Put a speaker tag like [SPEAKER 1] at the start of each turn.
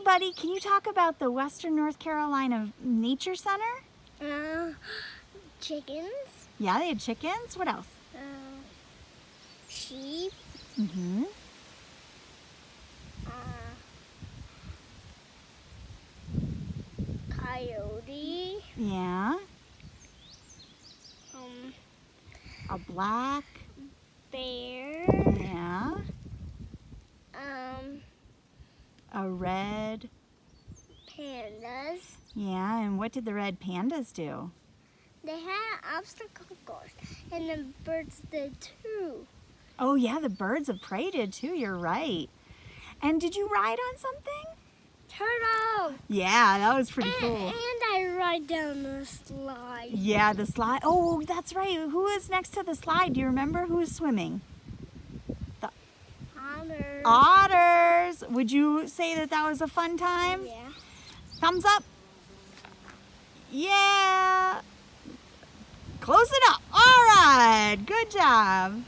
[SPEAKER 1] buddy, can you talk about the Western North Carolina Nature Center?
[SPEAKER 2] Chickens.
[SPEAKER 1] Yeah, they had chickens. What else?
[SPEAKER 2] Sheep.
[SPEAKER 1] Mm-hmm.
[SPEAKER 2] Coyote.
[SPEAKER 1] Yeah. A black
[SPEAKER 2] Bear.
[SPEAKER 1] Yeah. A red.
[SPEAKER 2] Pandas.
[SPEAKER 1] Yeah, and what did the red pandas do?
[SPEAKER 2] They had an obstacle course, and the birds did too.
[SPEAKER 1] Oh yeah, the birds of prey did too, you're right. And did you ride on something?
[SPEAKER 2] Turtle.
[SPEAKER 1] Yeah, that was pretty cool.
[SPEAKER 2] And I ride down the slide.
[SPEAKER 1] Yeah, the slide. Oh, that's right. Who was next to the slide? Do you remember who was swimming?
[SPEAKER 2] Otters.
[SPEAKER 1] Otters. Would you say that that was a fun time?
[SPEAKER 2] Yeah.
[SPEAKER 1] Thumbs up. Yeah. Close it up. All right. Good job.